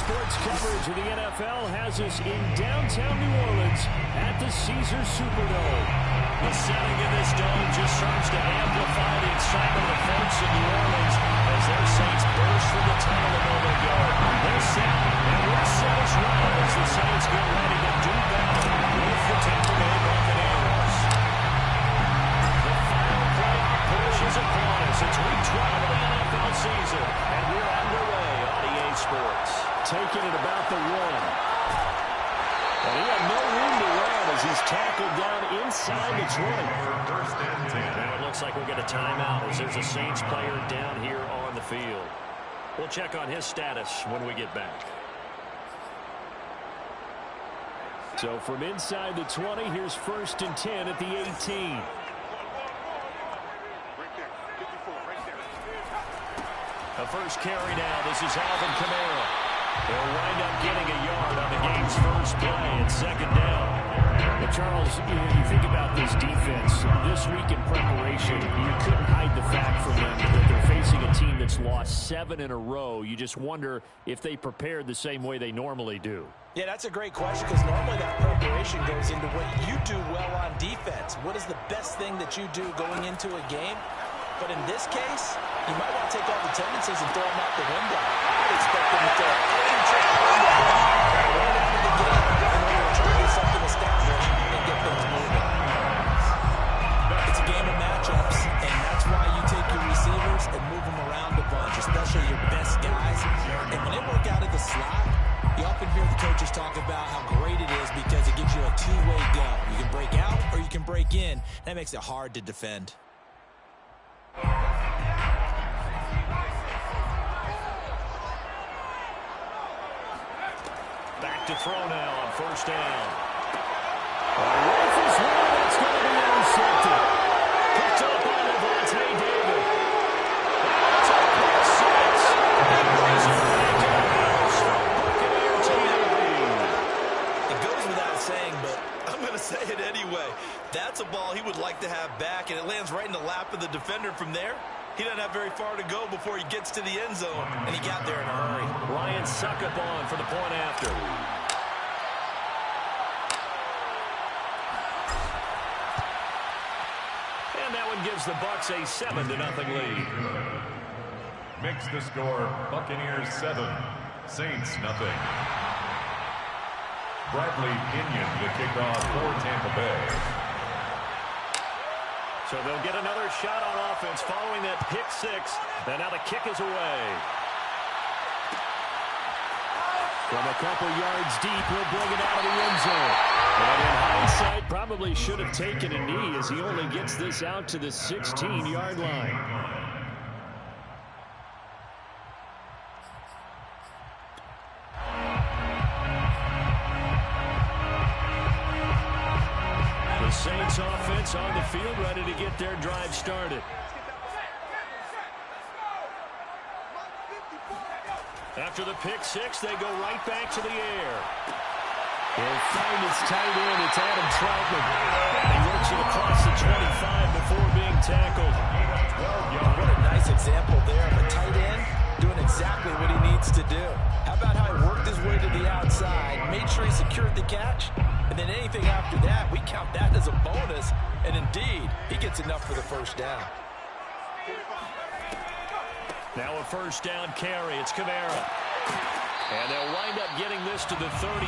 Sports coverage of the NFL has us in downtown New Orleans at the Caesars Superdome. The setting in this dome just serves to amplify the excitement of folks in New Orleans as their Saints burst from the tunnel a moment ago. They're set, and we're set as well as the Saints get ready to do battle with the Tampa Bay Buccaneers. The final playoff push is upon us. It's week 12 of the NFL season, and we're underway on EA Sports. Taking it about the one. And he had no room to run as he's tackled down inside the 20. Now it looks like we'll get a timeout as there's a Saints player down here on the field. We'll check on his status when we get back. So from inside the 20, here's 1st and 10 at the 18. The first carry now. This is Alvin Kamara. They'll wind up getting a yard on the game's first play at 2nd down. But Charles, you think about this defense. This week in preparation, you couldn't hide the fact from them that they're facing a team that's lost 7 in a row. You just wonder if they prepared the same way they normally do. Yeah, that's a great question because normally that preparation goes into what you do well on defense. What is the best thing that you do going into a game? But in this case, you might want to take all the tendencies and throw them out the window. I'd expect them to throw every trick on the ball right out of the game in order to try to get something established and get things moving. It's a game of matchups, and that's why you take your receivers and move them around a bunch, especially your best guys. And when they work out of the slot, you often hear the coaches talk about how great it is because it gives you a two-way go. You can break out or you can break in. That makes it hard to defend. Back to throw now on 1st down. Rifles one, it's going to be intercepted. Picked up by Levante David. That's a quick six. That brings it back to the house from Buccaneer TV. It goes without saying, but I'm going to say it anyway. That's a ball he would like to have back, and it lands right in the lap of the defender from there. He doesn't have very far to go before he gets to the end zone, and he got there in a hurry. Ryan Suckup on for the point after. And that one gives the Bucs a 7-0 lead. Makes the score Buccaneers 7, Saints nothing. Bradley Pinion to kick off for Tampa Bay. So they'll get another shot on offense following that pick six. And now the kick is away. From a couple yards deep, he'll bring it out of the end zone. And in hindsight, probably should have taken a knee as he only gets this out to the 16-yard line. Saints offense on the field, ready to get their drive started. After the pick six, they go right back to the air. They'll find his tight end. It's Adam Troutman. And he works it across the 25 before being tackled. What a nice example there of a tight end doing exactly what he needs to do. How about how he worked his way to the outside, made sure he secured the catch, and then anything after that, we count that as a bonus. And indeed, he gets enough for the 1st down. Now a 1st down carry. It's Kamara. And they'll wind up getting this to the 37.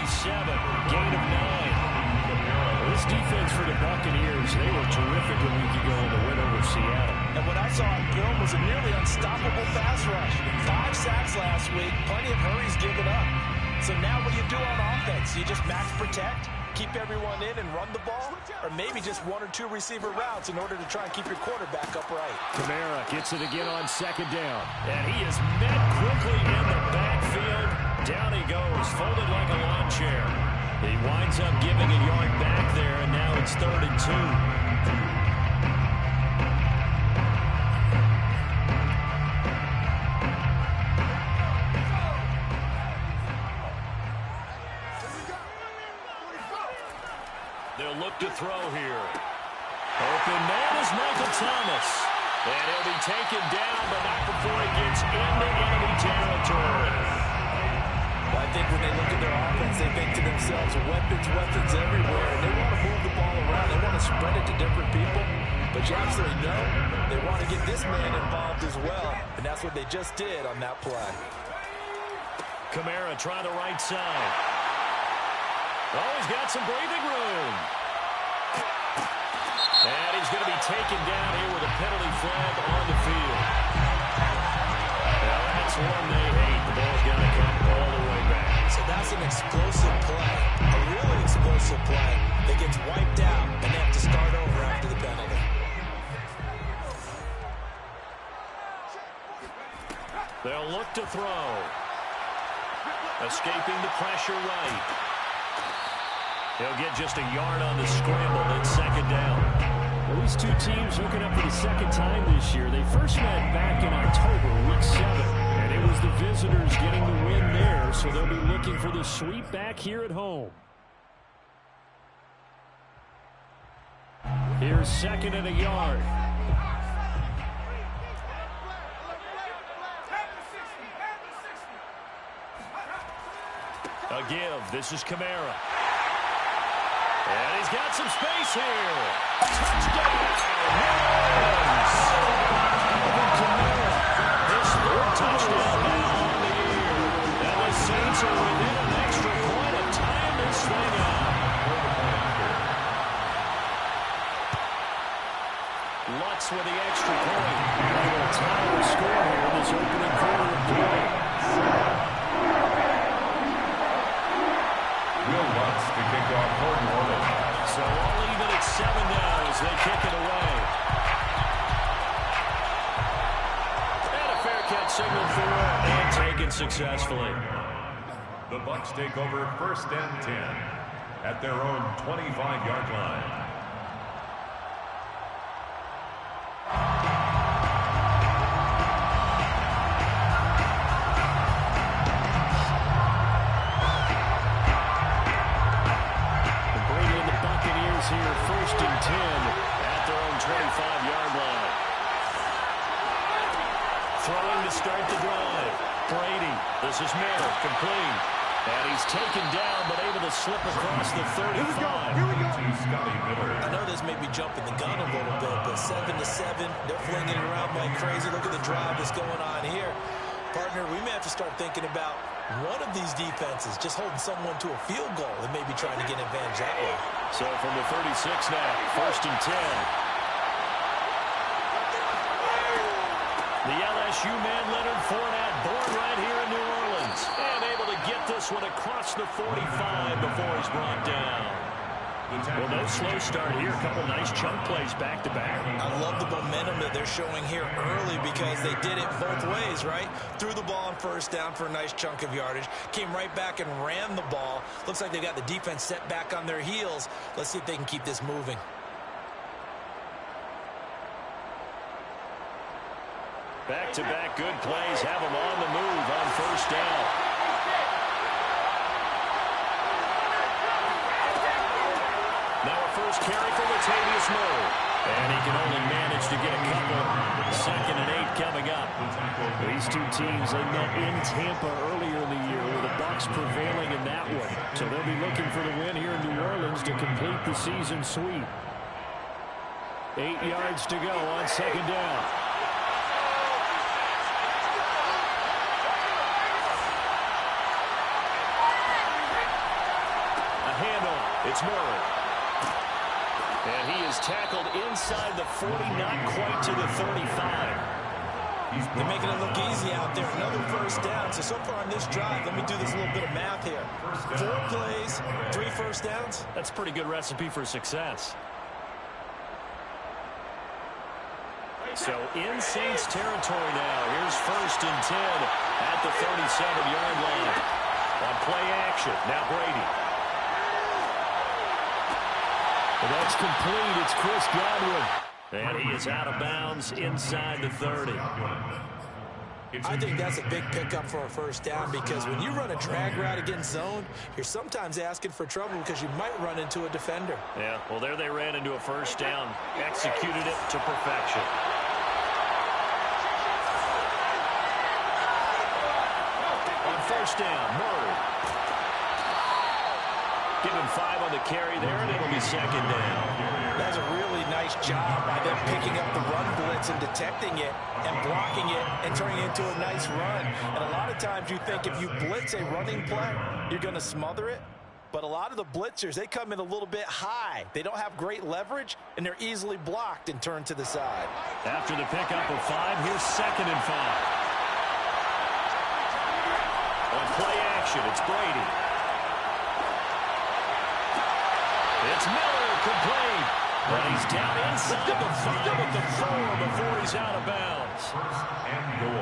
Gain of 9. This defense for the Buccaneers, they were terrific a week ago in the win over Seattle. And what I saw on film was a nearly unstoppable pass rush. 5 sacks last week, plenty of hurries given up. So now what do you do on offense? You just max protect, keep everyone in and run the ball, or maybe just 1 or 2 receiver routes in order to try and keep your quarterback upright. Kamara gets it again on 2nd down. And he is met quickly in the backfield. Down he goes, folded like a lawn chair. He winds up giving a yard back there, and now it's 3rd and 2. They'll look to throw here. Open man is Michael Thomas. And he'll be taken down, but not before he gets into enemy territory. Well, I absolutely know they want to get this man involved as well, and that's what they just did on that play. Kamara trying the right side. Oh, he's got some breathing room. And he's going to be taken down here with a penalty flag on the field. Now that's one they hate. The ball's got to come all the way back. So that's an explosive play, a really explosive play that gets wiped out, and they have to start over after the penalty. They'll look to throw. Escaping the pressure right. He'll get just a yard on the scramble, then second down. Well, these two teams hooking up for the second time this year. They first met back in October, week 7. And it was the visitors getting the win there, so they'll be looking for the sweep back here at home. Here's second and a yard. A give. This is Kamara. And he's got some space here. Touchdown! Kamara. His third touchdown now on the year. And the Saints are within an extra point of tying this thing up. Lutz with the extra point. They will tie the score here in this opening quarter of play. Lutz to kick off for New Orleans. So all even at 7 now as they kick it away. And a fair catch signal for and taken successfully. The Bucs take over first and 10 at their own 25-yard line. Here, first and 10 at their own 25-yard line. Throwing to start the drive. Brady, this is Miller, complete. And he's taken down, but able to slip across the 35. Here we go. To Scotty Miller. I know this may be jumping the gun a little bit, but 7-7, they're flinging it around like crazy. Look at the drive that's going on here. Partner, we may have to start thinking about one of these defenses just holding someone to a field goal and maybe trying to get an advantage that way. So from the 36 now, first and 10. The LSU man, Leonard Fournette, born right here in New Orleans. And able to get this one across the 45 before he's brought down. Well, no slow start here. A couple nice chunk plays back-to-back. I love the momentum that they're showing here early because they did it both ways, right? Threw the ball on first down for a nice chunk of yardage. Came right back and ran the ball. Looks like they got the defense set back on their heels. Let's see if they can keep this moving. Back-to-back good plays have them on the move on first down. Now a first carry for Latavius Murray. And he can only manage to get a couple. Second and 8 coming up. These two teams, they met in Tampa earlier in the year with the Bucs prevailing in that one. So they'll be looking for the win here in New Orleans to complete the season sweep. 8 yards to go on second down. A handoff. It's Murray. And he is tackled inside the 40, not quite to the 35. They're making it look easy out there. Another first down. So far on this drive, let me do this little bit of math here. 4 plays, 3 first downs. That's a pretty good recipe for success. So in Saints territory now. Here's first and 10 at the 37-yard line. On play action, now Brady. And that's complete. It's Chris Godwin. And he is out of bounds inside the 30. I think that's a big pickup for a first down because when you run a drag route against zone, you're sometimes asking for trouble because you might run into a defender. Yeah, well, there they ran into a first down. Executed it to perfection. On first down, Murray. Give him 5 on the carry there, and it'll be second down. That's a really nice job by them picking up the run blitz and detecting it and blocking it and turning it into a nice run. And a lot of times you think if you blitz a running play, you're going to smother it. But a lot of the blitzers, they come in a little bit high. They don't have great leverage, and they're easily blocked and turned to the side. After the pickup of 5, here's second and 5. On play action, it's Brady. It's Miller, complete. But he's down inside the 5 at the 4 before he's out of bounds.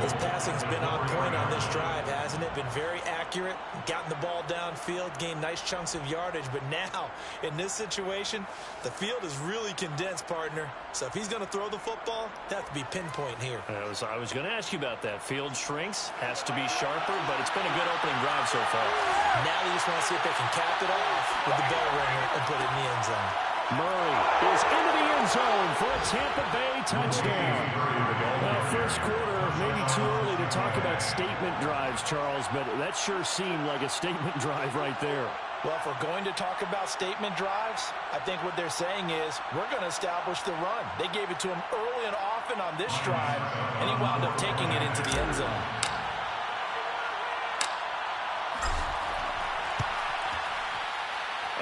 His passing's been on point on this drive, hasn't it? Been very accurate, gotten the ball downfield, gained nice chunks of yardage. But now, in this situation, the field is really condensed, partner. So if he's going to throw the football, that has to be pinpoint here. I was going to ask you about that. Field shrinks, has to be sharper, but it's been a good opening drive so far. Now they just want to see if they can cap it off with the bell ringer and put it in the end zone. Murray is into the end zone for a Tampa Bay touchdown. Well, first quarter, maybe too early to talk about statement drives, Charles, but that sure seemed like a statement drive right there. Well, if we're going to talk about statement drives, I think what they're saying is we're going to establish the run. They gave it to him early and often on this drive, and he wound up taking it into the end zone.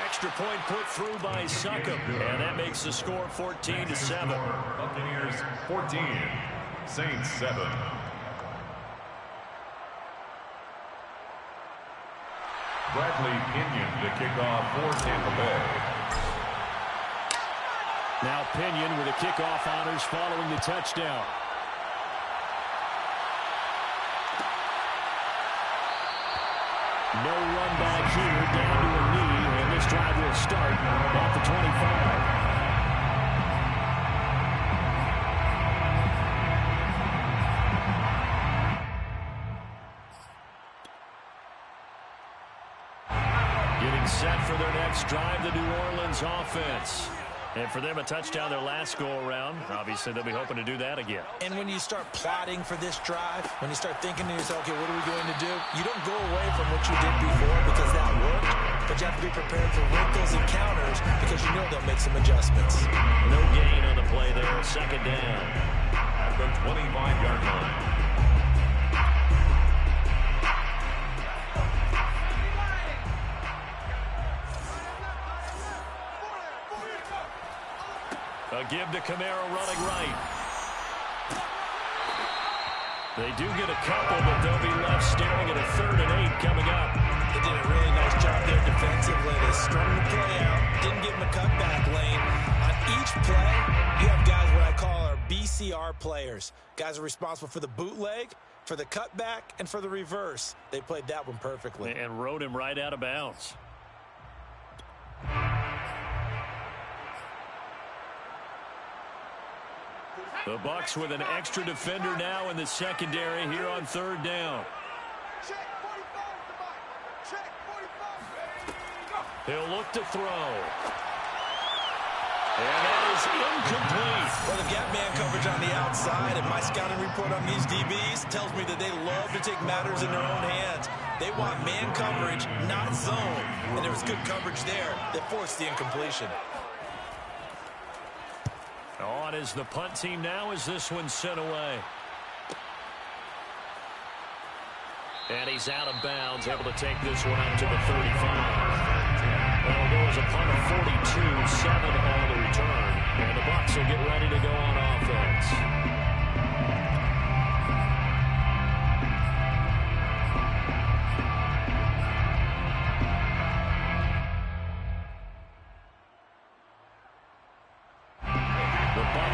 Extra point put through by Succop, and that makes the score 14-7. Buccaneers 14, Saints 7. Bradley Pinion to kick off for Tampa Bay. Now Pinion with the kickoff honors following the touchdown. No run back here, down to a knee. This drive will start at the 25. Getting set for their next drive, the New Orleans offense. And for them, a touchdown their last go-around. Obviously, they'll be hoping to do that again. And when you start plotting for this drive, when you start thinking to yourself, okay, what are we going to do? You don't go away from what you did before because that worked, but you have to be prepared for wrinkles and counters because you know they'll make some adjustments. No gain on the play there. Second down. At the 25-yard line. A give to Camaro running right. They do get a couple, but they'll be left staring at a 3rd and 8 coming up. They did a really nice job there defensively. They strung the play out, didn't give them a cutback lane. On each play, you have guys what I call our BCR players. Guys are responsible for the bootleg, for the cutback, and for the reverse. They played that one perfectly. And rode him right out of bounds. The Bucs with an extra defender now in the secondary here on 3rd down. He'll look to throw. And that is incomplete. Well, the gap man coverage on the outside, and my scouting report on these DBs tells me that they love to take matters in their own hands. They want man coverage, not zone. And there was good coverage there that forced the incompletion. On is the punt team now as this one's sent away. And he's out of bounds, able to take this one up to the 35. That'll go as a punt of 42, 7 on the return. And the Bucs will get ready to go on offense.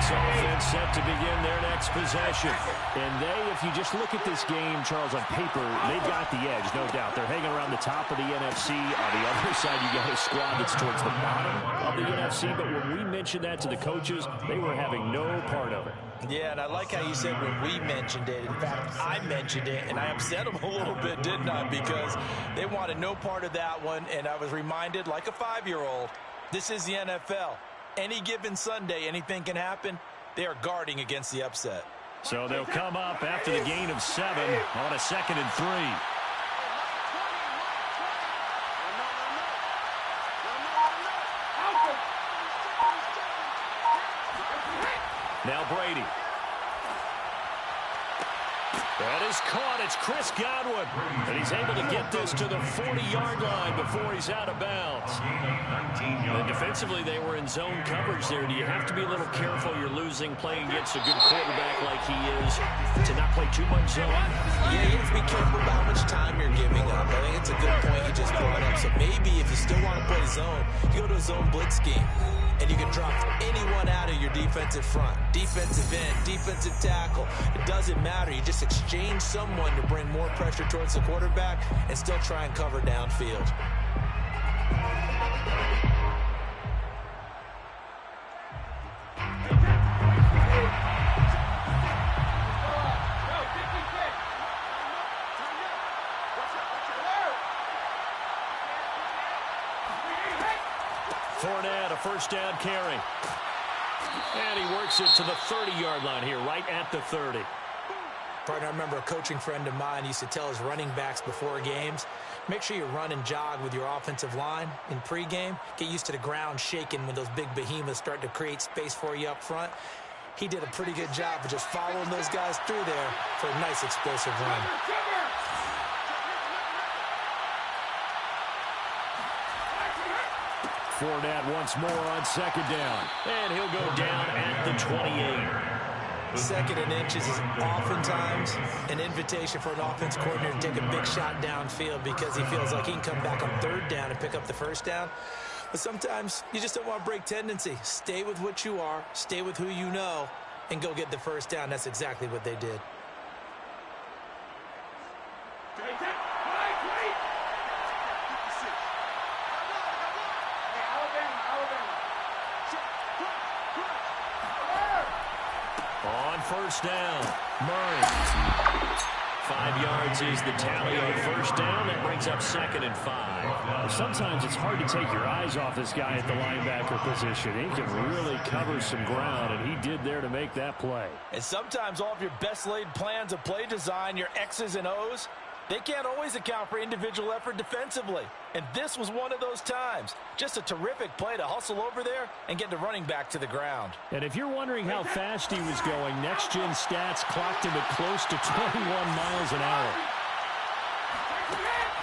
Offense set to begin their next possession. And they, if you just look at this game, Charles, on paper, they've got the edge, no doubt. They're hanging around the top of the NFC. On the other side, you got a squad that's towards the bottom of the NFC. But when we mentioned that to the coaches, they were having no part of it. Yeah, and I like how you said when we mentioned it. In fact, I mentioned it, and I upset them a little bit, didn't I? Because they wanted no part of that one, and I was reminded, like a 5-year-old, this is the NFL. Any given Sunday, anything can happen. They are guarding against the upset. So they'll come up after the gain of 7 on a 2nd and 3. Now Brady. That is caught. It's Chris Godwin. And he's able to get this to the 40-yard line before he's out of bounds. And defensively, they were in zone coverage there. Do you have to be a little careful you're losing playing against a good quarterback like he is to not play too much zone? Yeah, you have to be careful about how much time you're giving up. I think it's a good point you just brought up. So maybe if you still want to play zone, you go to a zone blitz scheme. And you can drop anyone out of your defensive front. Defensive end, defensive tackle. It doesn't matter. You just exchange someone to bring more pressure towards the quarterback and still try and cover downfield. Fournette, a first down carry. And he works it to the 30-yard line here, right at the 30. Partner, I remember a coaching friend of mine used to tell his running backs before games, make sure you run and jog with your offensive line in pregame. Get used to the ground shaking when those big behemoths start to create space for you up front. He did a pretty good job of just following those guys through there for a nice explosive run. Fournette once more on second down. And he'll go down at the 28. Second and inches is oftentimes an invitation for an offense coordinator to take a big shot downfield because he feels like he can come back on third down and pick up the first down. But sometimes you just don't want to break tendency. Stay with what you are, stay with who you know, and go get the first down. That's exactly what they did. On first down, Murray. 5 yards is the tally on first down. That brings up 2nd and 5. Sometimes it's hard to take your eyes off this guy at the linebacker position. He can really cover some ground, and he did there to make that play. And sometimes all of your best laid plans of play design, your X's and O's, they can't always account for individual effort defensively. And this was one of those times. Just a terrific play to hustle over there and get the running back to the ground. And if you're wondering how fast he was going, next-gen stats clocked him at close to 21 miles an hour.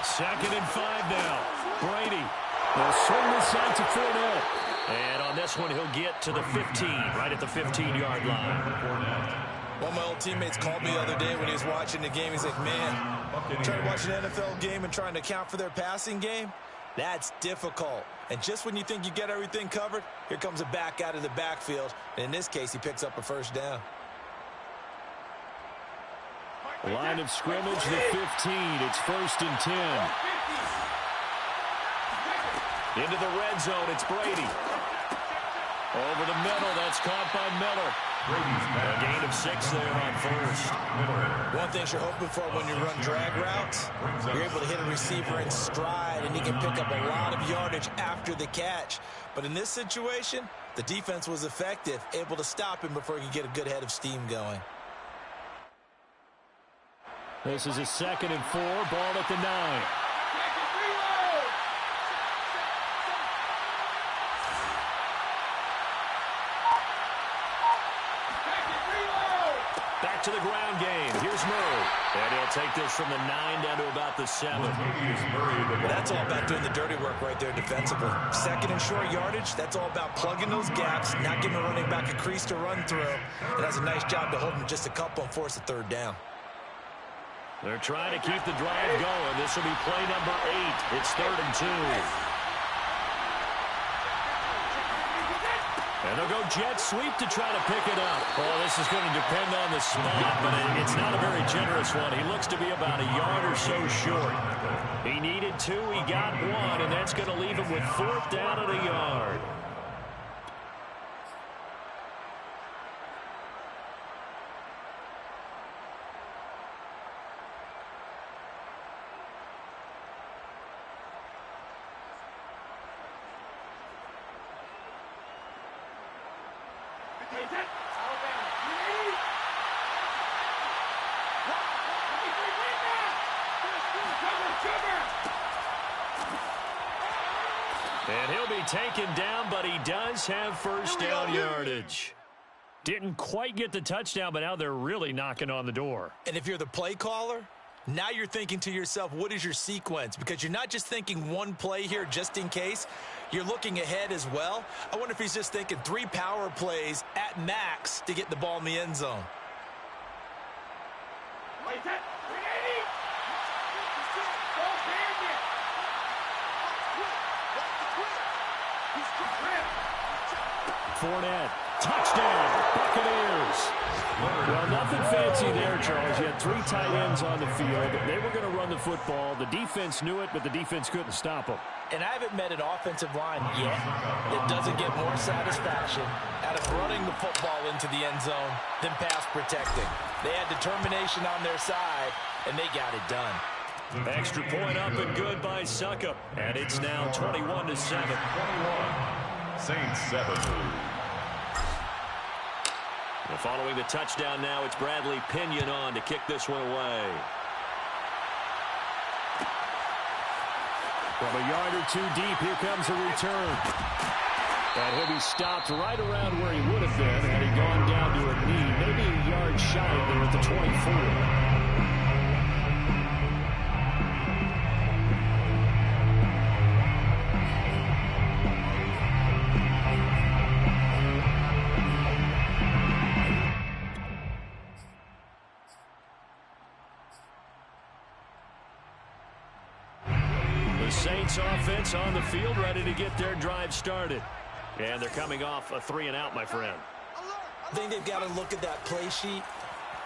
2nd and 5 now. Brady. They'll swing this out to Fournette. And on this one, he'll get to the 15, right at the 15-yard line. One of my old teammates called me the other day when he was watching the game. He's like, man, trying to watch an NFL game and trying to account for their passing game, that's difficult. And just when you think you get everything covered, here comes a back out of the backfield. And in this case, he picks up a first down. Line of scrimmage, the 15. It's 1st and 10. Into the red zone, it's Brady. Over the middle, that's caught by Miller. A gain of 6 there on first. One thing you're hoping for when you run drag routes, you're able to hit a receiver in stride, and he can pick up a lot of yardage after the catch. But in this situation, the defense was effective, able to stop him before he could get a good head of steam going. This is a 2nd and 4, ball at the 9. Back to the ground game. Here's Murray. And he'll take this from the 9 down to about the 7. That's all about doing the dirty work right there defensively. 2nd and short yardage, that's all about plugging those gaps, not giving a running back a crease to run through. And that's a nice job to hold him just a couple and force a 3rd down. They're trying to keep the drive going. This will be play number 8. It's 3rd and 2. And they'll go jet sweep to try to pick it up. Oh, this is going to depend on the spot, but it's not a very generous one. He looks to be about a yard or so short. He needed 2, he got 1, and that's going to leave him with 4th down at a yard. And he'll be taken down, but he does have first down yardage. Didn't quite get the touchdown, but now they're really knocking on the door. And if you're the play caller, now you're thinking to yourself, what is your sequence? Because you're not just thinking one play here just in case. You're looking ahead as well. I wonder if he's just thinking 3 power plays at max to get the ball in the end zone. Fournette, touchdown, Buccaneers. Well, nothing fancy there, Charles. You had 3 tight ends on the field. They were going to run the football. The defense knew it, but the defense couldn't stop them. And I haven't met an offensive line yet that doesn't get more satisfaction out of running the football into the end zone than pass protecting. They had determination on their side, and they got it done. Extra point up and good by Suckup. And it's now 21-7. 21. Saints 7. Well, following the touchdown now, it's Bradley Pinion on to kick this one away. From a yard or 2 deep, here comes a return. And he'll be stopped right around where he would have been had he gone down to a knee, maybe a yard shy there at the 24. Saints offense on the field, ready to get their drive started. And they're coming off a 3-and-out, my friend. I think they've got to look at that play sheet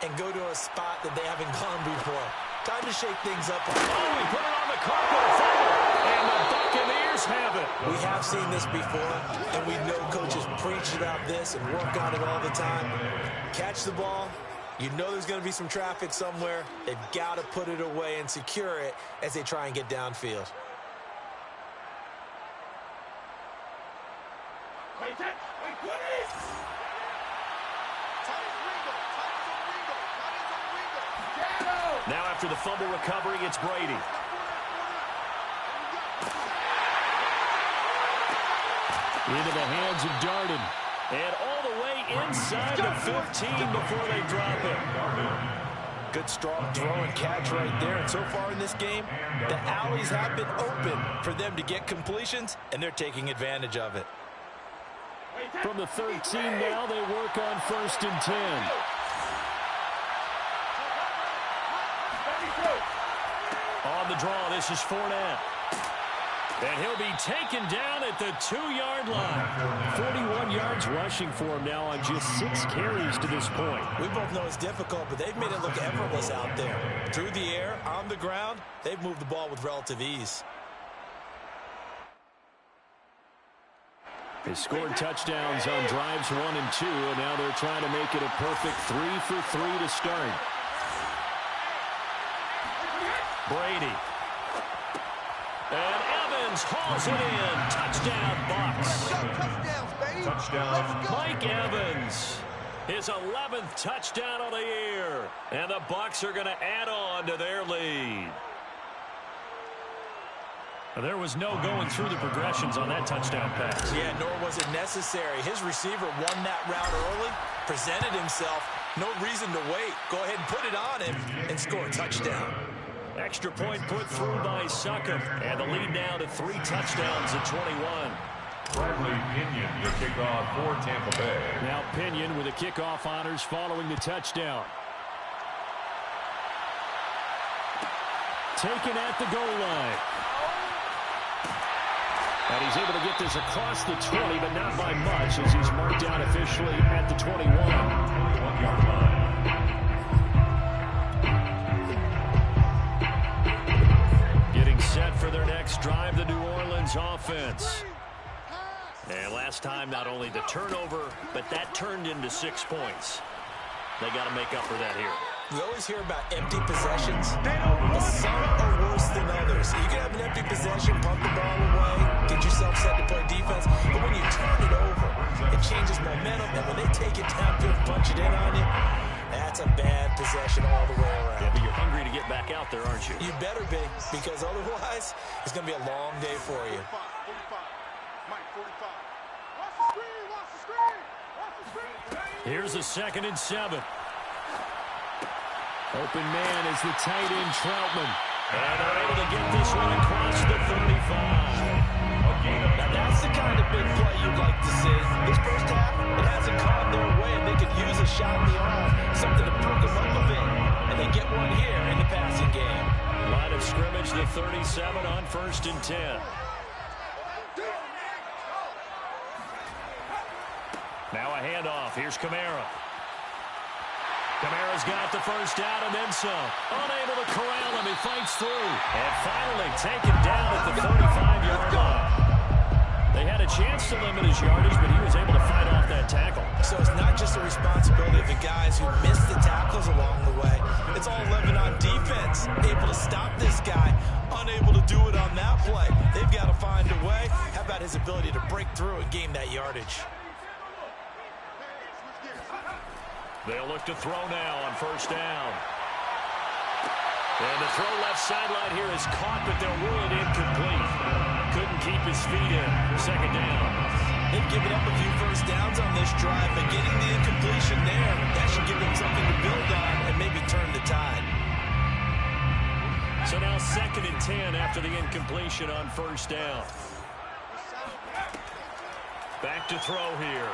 and go to a spot that they haven't gone before. Time to shake things up. Oh, he put it on the carpet. And the Buccaneers have it. We have seen this before, and we know coaches preach about this and work on it all the time. Catch the ball. You know there's going to be some traffic somewhere. They've got to put it away and secure it as they try and get downfield. Now after the fumble recovery, it's Brady. Into the hands of Darden. And all the way inside the 15 before they drop it. Good strong throw and catch right there. And so far in this game, the alleys have been open for them to get completions, and they're taking advantage of it. From the 13 now, they work on 1st and 10. On the draw, this is Fournette. And he'll be taken down at the 2-yard line. 41 yards rushing for him now on just 6 carries to this point. We both know it's difficult, but they've made it look effortless out there. Through the air, on the ground, they've moved the ball with relative ease. They scored touchdowns on drives 1 and 2, and now they're trying to make it a perfect 3 for 3 to start. Brady. And Evans hauls it in. Touchdown, Bucs. Touchdown. Mike Evans. His 11th touchdown of the year. And the Bucs are going to add on to their lead. There was no going through the progressions on that touchdown pass. Yeah, nor was it necessary. His receiver won that route early, presented himself. No reason to wait. Go ahead and put it on him and score a touchdown. Extra point put through by Suckup. And the lead now to 3 touchdowns at 21. Bradley Pinion, the kickoff for Tampa Bay. Now Pinion with the kickoff honors following the touchdown. Taken at the goal line. And he's able to get this across the 20, but not by much, as he's marked down officially at the 21. 21-yard line. Getting set for their next drive, the New Orleans offense. And last time, not only the turnover, but that turned into 6 points. They got to make up for that here. We always hear about empty possessions, but some are worse than others. You can have an empty possession, pump the ball away, get yourself set to play defense, but when you turn it over, it changes momentum, and when they take it downfield, punch it in on you, that's a bad possession all the way around. Yeah, but you're hungry to get back out there, aren't you? You better be, because otherwise, it's going to be a long day for you. Here's a 2nd and 7. Open man is the tight end Troutman. And they're able to get this one across the 35. Now that's the kind of big play you'd like to see. This first half, it hasn't gone their way, and they could use a shot in the arm, something to perk them up a bit. And they get one here in the passing game. Line of scrimmage, the 37 on 1st and 10. Now a handoff. Here's Kamara. Kamara's got the first down and then some. Unable to corral him. He fights through. And finally taken down at the 35-yard line. They had a chance to limit his yardage, but he was able to fight off that tackle. So it's not just the responsibility of the guys who missed the tackles along the way. It's all 11 on defense. Able to stop this guy. Unable to do it on that play. They've got to find a way. How about his ability to break through and gain that yardage? They'll look to throw now on 1st down. And the throw left sideline here is caught, but they'll rule it incomplete. Couldn't keep his feet in. 2nd down. They've given up a few first downs on this drive, but getting the incompletion there, that should give them something to build on and maybe turn the tide. So now 2nd and 10 after the incompletion on 1st down. Back to throw here.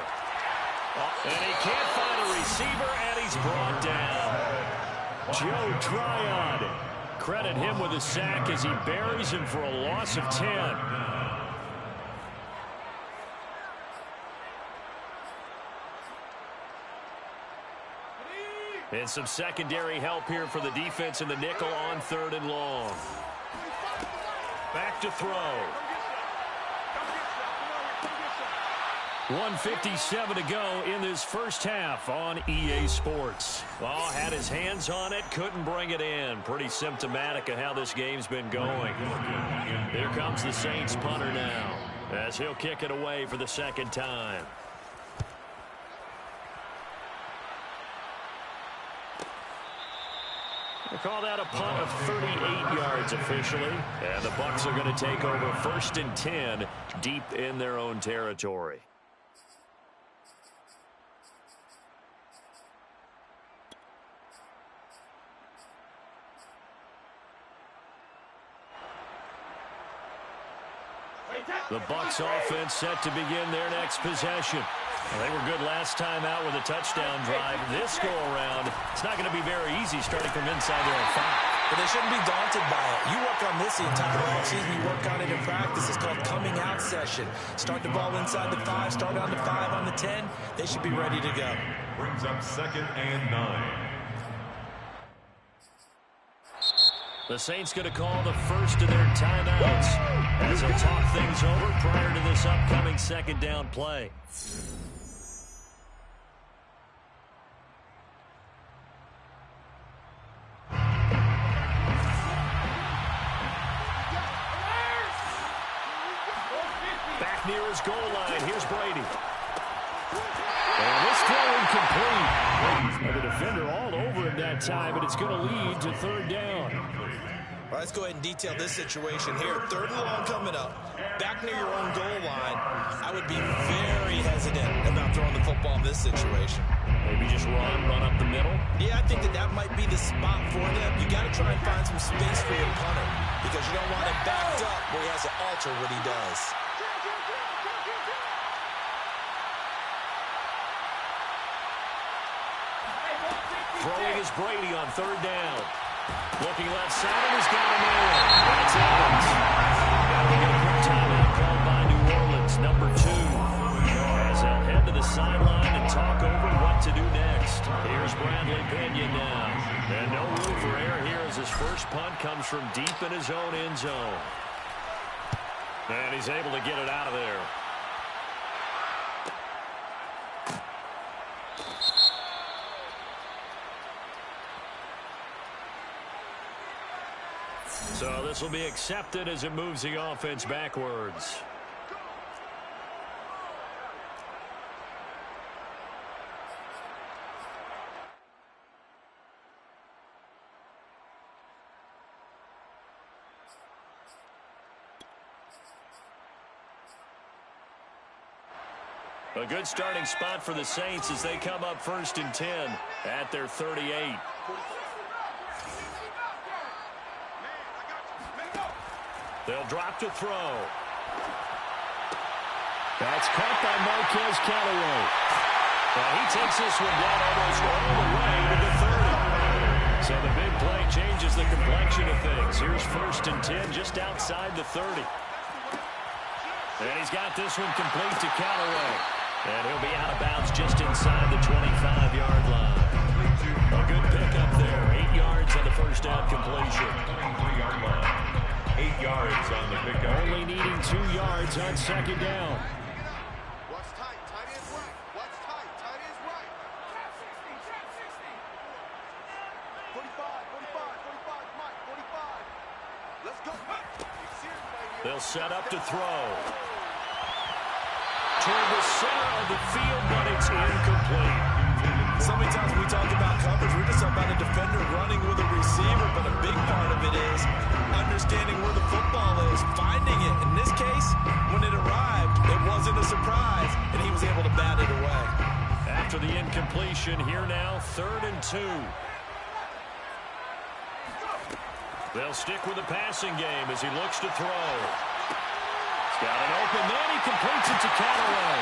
And he can't find a receiver, and he's brought down. Joe Tryon. Credit him with a sack as he buries him for a loss of 10. And some secondary help here for the defense in the nickel on 3rd and long. Back to throw. 1:57 to go in this first half on EA Sports. Oh, had his hands on it, couldn't bring it in. Pretty symptomatic of how this game's been going. Here comes the Saints punter now, as he'll kick it away for the 2nd time. They call that a punt of 38 yards officially. And the Bucs are going to take over 1st and 10 deep in their own territory. The Bucs offense set to begin their next possession. Well, they were good last time out with a touchdown drive. This go-around, it's not going to be very easy starting from inside their own 5. But they shouldn't be daunted by it. You work on this the entire offseason. You work on it in practice. It's called coming out session. Start the ball inside the 5, start on the 5, on the 10. They should be ready to go. Brings up 2nd and 9. The Saints going to call the first of their timeouts as they'll talk things over prior to this upcoming 2nd down play. Back near his goal line. Here's Brady. And this throw incomplete. And the defender all over him that time, but it's going to lead to 3rd down. All right, let's go ahead and detail this situation here. 3rd and long coming up. Back near your own goal line. I would be very hesitant about throwing the football in this situation. Maybe just run up the middle? Yeah, I think that might be the spot for them. You got to try and find some space for your punter because you don't want him backed up where he has to alter what he does. Throwing is Brady on 3rd down. Looking left side, and he's got him in. That's Evans. Got to get a quick timeout called by New Orleans, number 2. As they'll head to the sideline and talk over what to do next. Here's Bradley Pena now. And no room for error here as his first punt comes from deep in his own end zone. And he's able to get it out of there. So this will be accepted as it moves the offense backwards. A good starting spot for the Saints as they come up 1st and 10 at their 38. They'll drop to throw. That's caught by Marquez Callaway. He takes this one down almost all the way to the 30. So the big play changes the complexion of things. Here's 1st and 10 just outside the 30. And he's got this one complete to Callaway. And he'll be out of bounds just inside the 25-yard line. A good pickup there. 8 yards on the first down completion. 23-yard line. 8 yards on the pickup. Only needing 2 yards on 2nd down. What's tight? Tight is right. What's tight? Tight is right. Trap 60. Trap 60. 45. 45. 45. Mike. 45. Let's go. They'll set up to throw. Toward the center of the field, but it's incomplete. So many times we talk about coverage, we're just talking about a defender running with a receiver, but a big part of it is understanding where the football is, finding it. In this case, when it arrived, it wasn't a surprise, and he was able to bat it away. After the incompletion, here now, 3rd and 2. They'll stick with the passing game as he looks to throw. He's got it open, then he completes it to Callaway.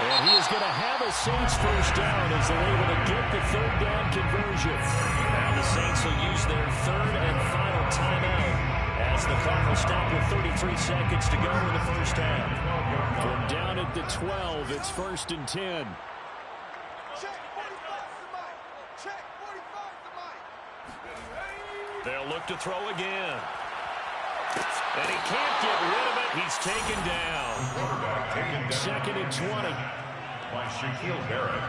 And he is going to have a Saints first down as they're able to get the 3rd down conversion. Now the Saints will use their 3rd and final timeout as the clock will stop with 33 seconds to go in the first half. From down at the 12, it's 1st and 10. Check 45 to Mike. Check 45 to Mike. They'll look to throw again. And he can't get rid of it. He's taken down. Taken down. 2nd and 20. By Shaquille Barrett.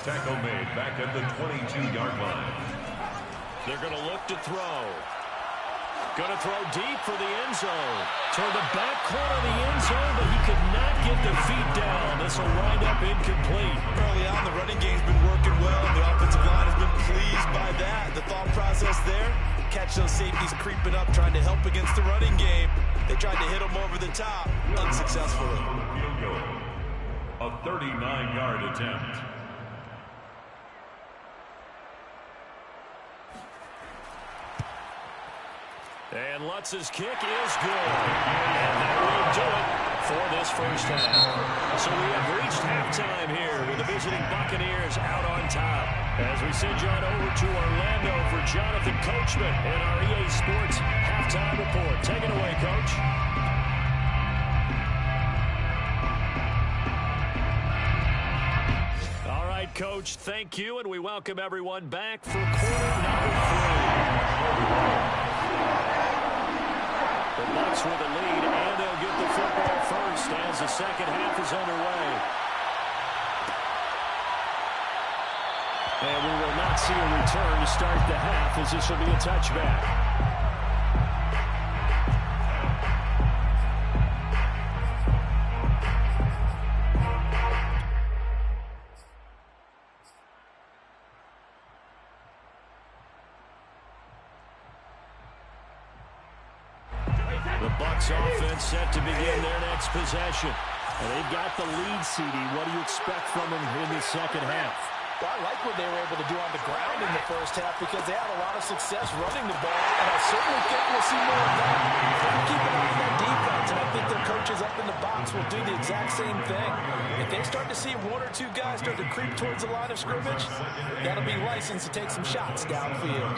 Tackle made back at the 22-yard line. They're going to look to throw. Going to throw deep for the end zone. Toward the back corner of the end zone, but he could not get the feet down. This will wind up incomplete. Early on, the running game's been working well. The offensive line has been pleased by that. The thought process there, catch those safeties creeping up, trying to help against the running game. They tried to hit him over the top, unsuccessfully. Field goal. A 39-yard attempt. And Lutz's kick is good. And that will do it for this first half. So we have reached halftime here with the visiting Buccaneers out on top. As we send John over to Orlando for Jonathan Coachman and our EA Sports halftime report. Take it away, Coach. All right, Coach, thank you, and we welcome everyone back for quarter number 3. The Bucs with the lead, and they'll get the football first as the second half is underway. And we will not see a return to start the half as this will be a touchback. The Bucs offense set to begin their next possession. And they've got the lead, CD. What do you expect from them in the second half? Well, I like what they were able to do on the ground in the first half because they had a lot of success running the ball, and I certainly think we'll see more of that. They're keeping up that defense, and I think their coaches up in the box will do the exact same thing. If they start to see 1 or 2 guys start to creep towards the line of scrimmage, that'll be license to take some shots downfield.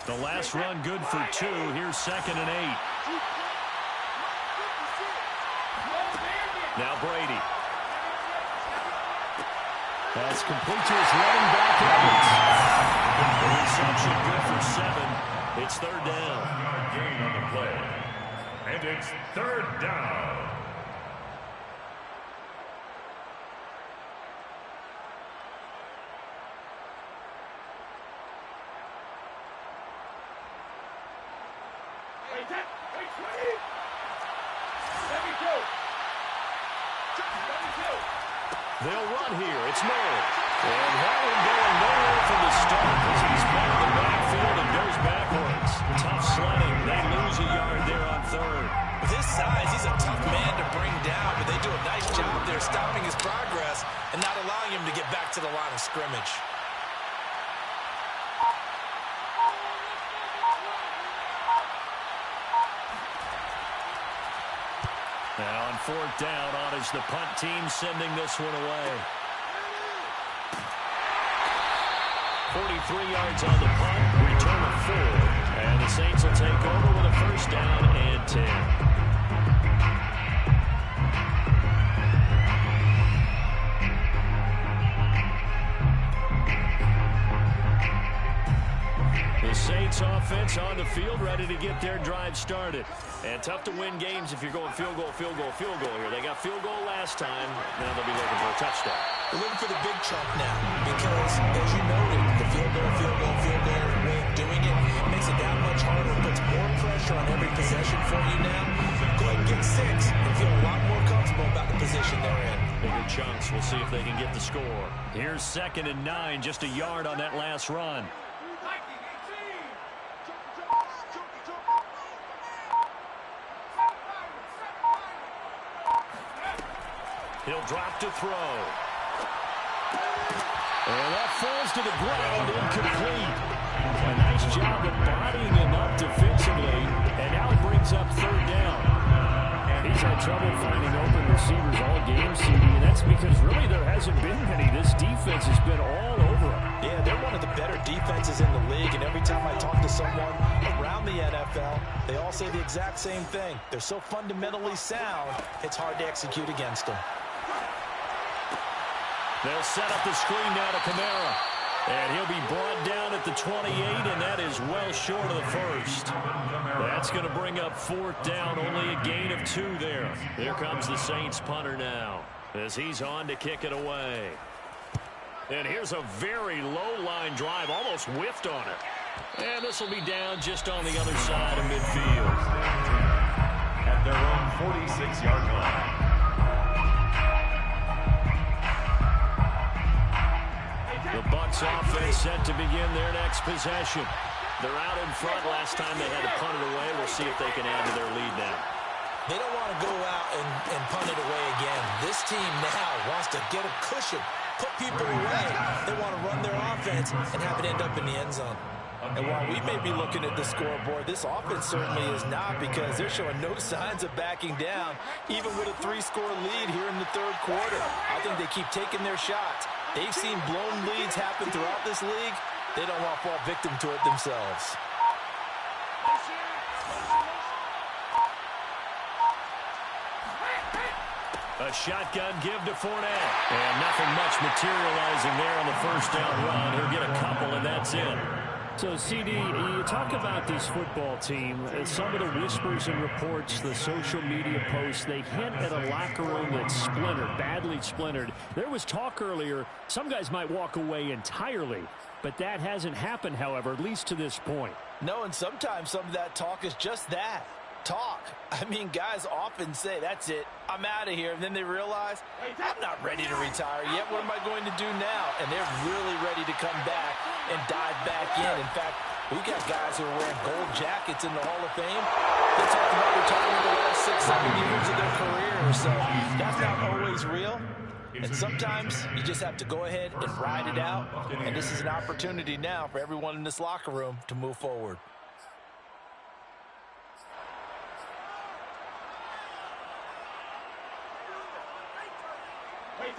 The last run good for 2. Here's 2nd and 8. Now Brady. That's complete to his running back Evans. The reception good for 7. It's 3rd down. Gain on the play. And it's 3rd down. They'll run here. It's Murray. And that one going nowhere from the start as he's met in the backfield and goes backwards. Tough sledding. They lose a yard there on third. With his size, he's a tough man to bring down, but they do a nice job there stopping his progress and not allowing him to get back to the line of scrimmage. Now on fourth down, on is the punt team sending this one away. 43 yards on the punt, return of 4. And the Saints will take over with a first down and 10. The Saints offense on the field, ready to get their drive started. And tough to win games if you're going field goal, field goal, field goal here. They got field goal last time. Now they'll be looking for a touchdown. They're looking for the big chunk now because, as you noted, the field goal way of doing it makes it that much harder. It puts more pressure on every possession for you now. Go ahead and get 6 and feel a lot more comfortable about the position they're in. Bigger chunks. We'll see if they can get the score. Here's 2nd and 9, just a yard on that last run. He'll drop to throw. And that falls to the ground, incomplete. A nice job of bodying him up defensively. And now it brings up 3rd down. And he's had trouble finding open receivers all game, CD. And that's because really there hasn't been many. This defense has been all over him. Yeah, they're one of the better defenses in the league. And every time I talk to someone around the NFL, they all say the exact same thing. They're so fundamentally sound, it's hard to execute against them. They'll set up the screen now to Kamara. And he'll be brought down at the 28, and that is well short of the first. That's going to bring up 4th down, only a gain of 2 there. Here comes the Saints punter now as he's on to kick it away. And here's a very low line drive, almost whiffed on it. And this will be down just on the other side of midfield. At their own 46-yard line. The Bucs offense set to begin their next possession. They're out in front. Last time they had to punt it away. We'll see if they can add to their lead now. They don't want to go out and punt it away again. This team now wants to get a cushion, put people away. They want to run their offense and have it end up in the end zone. And while we may be looking at the scoreboard, this offense certainly is not, because they're showing no signs of backing down, even with a 3-score lead here in the 3rd quarter. I think they keep taking their shots. They've seen blown leads happen throughout this league. They don't want to fall victim to it themselves. A shotgun give to Fournette. And nothing much materializing there on the first down run. He'll get a couple, and that's it. So, CD, you talk about this football team, some of the whispers and reports, the social media posts, they hint at a locker room that's splintered, badly splintered. There was talk earlier, some guys might walk away entirely, but that hasn't happened, however, at least to this point. No, and sometimes some of that talk is just that. Talk. I mean, guys often say, that's it, I'm out of here. And then they realize, I'm not ready to retire yet. What am I going to do now? And they're really ready to come back and dive back in. In fact, we've got guys who are wearing gold jackets in the Hall of Fame. They talk about retirement the last 6-7 years of their career. So that's not always real. And sometimes you just have to go ahead and ride it out. And this is an opportunity now for everyone in this locker room to move forward.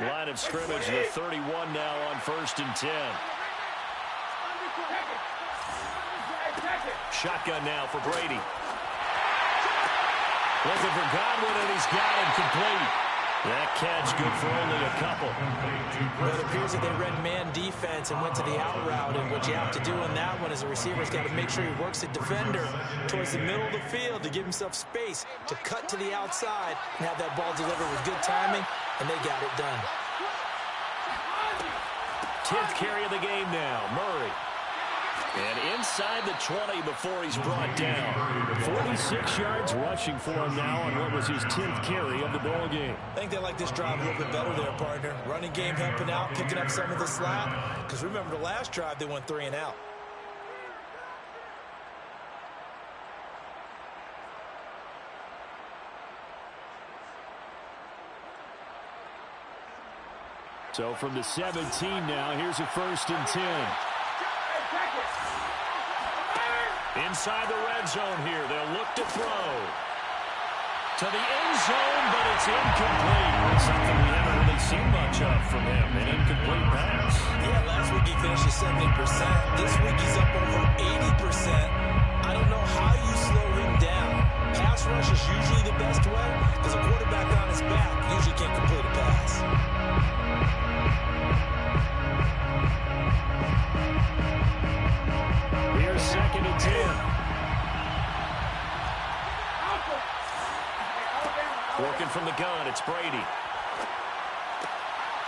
Line of scrimmage, the 31 now on 1st and 10. Shotgun now for Brady. Looking for Godwin, and he's got him complete. That catch good for only a couple. Well, it appears that they read man defense and went to the out route, and what you have to do in that one as a receiver is got to make sure he works the defender towards the middle of the field to give himself space to cut to the outside and have that ball delivered with good timing, and they got it done. 10th carry of the game now, Murray. And inside the 20 before he's brought down. 46 yards rushing for him now on what was his 10th carry of the ball game. I think they like this drive a little bit better there, partner. Running game helping out, picking up some of the slack. Because remember, the last drive, they went 3 and out. So from the 17 now, here's a 1st and 10. Inside the red zone here, they'll look to throw. To the end zone, but it's incomplete. That's something we haven't really seen much of from him, an incomplete pass. Yeah, last week he finished at 70%. This week he's up over 80%. I don't know how you slow him down. Pass rush is usually the best way because a quarterback on his back usually can't complete a pass. Here's 2nd and 10. Working from the gun, it's Brady.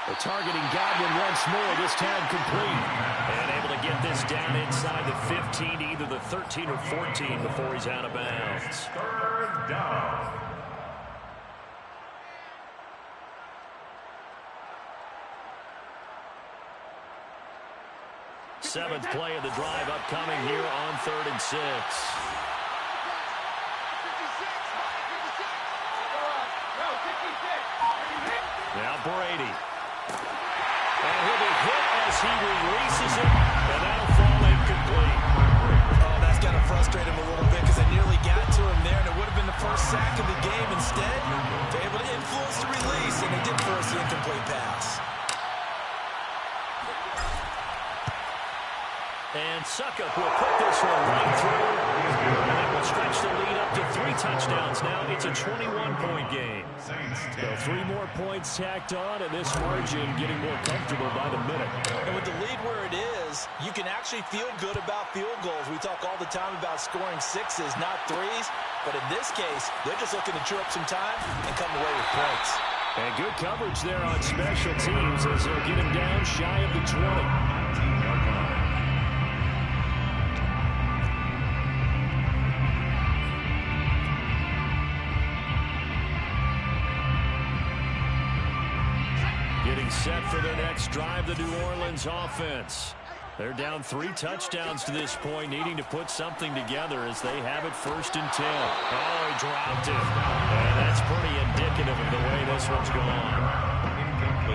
They're targeting Godwin once more, this time complete. And able to get this down inside the 15, either the 13 or 14 before he's out of bounds. 3rd down. Seventh play of the drive upcoming here on 3rd and 6. Now Brady. And he'll be hit as he releases it, and that'll fall incomplete. Oh, that's got to frustrate him a little bit because they nearly got to him there, and it would have been the first sack of the game. Instead, they're able to influence the release, and they did force the incomplete pass. And Suckup will put this one right through. And that will stretch the lead up to 3 touchdowns now. It's a 21-point game. So 3 more points tacked on, and this margin getting more comfortable by the minute. And with the lead where it is, you can actually feel good about field goals. We talk all the time about scoring 6s, not 3s. But in this case, they're just looking to chew up some time and come away with points. And good coverage there on special teams as they'll get him down shy of the 20. Set for their next drive, the New Orleans offense. They're down 3 touchdowns to this point, needing to put something together as they have it 1st and 10. Oh, he dropped it. And that's pretty indicative of the way this one's gone.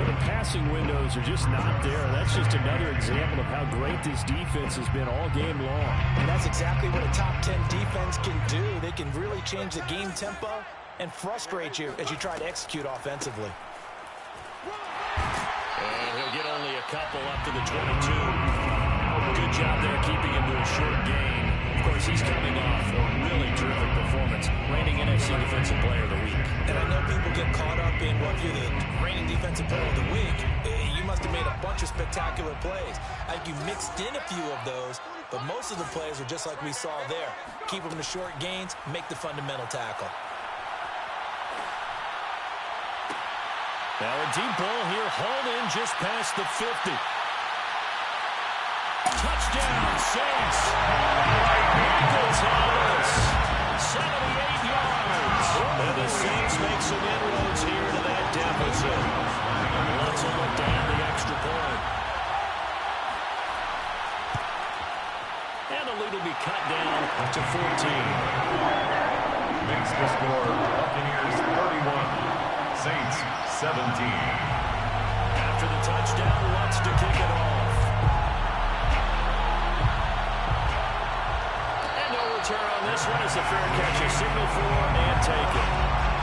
The passing windows are just not there. That's just another example of how great this defense has been all game long. And that's exactly what a top 10 defense can do. They can really change the game tempo and frustrate you as you try to execute offensively. And he'll get only a couple up to the 22. Good job there keeping him to a short gain. Of course, he's coming off a really terrific performance. Reigning NFC Defensive Player of the Week. And I know people get caught up in, well, if you're the reigning Defensive Player of the Week, you must have made a bunch of spectacular plays. I think you mixed in a few of those, but most of the plays are just like we saw there. Keep them to short gains, make the fundamental tackle. Now a deep ball here, hauled in just past the 50. Touchdown, Saints. Michael Thomas, 78 yards. And the Saints make some inroads here to that deficit. Let's look down the extra point. And the lead will be cut down to 14. Makes the score Buccaneers 31, Saints 17. After the touchdown, wants to kick it off. And no return on this one as the fair catch is signaled for and taken.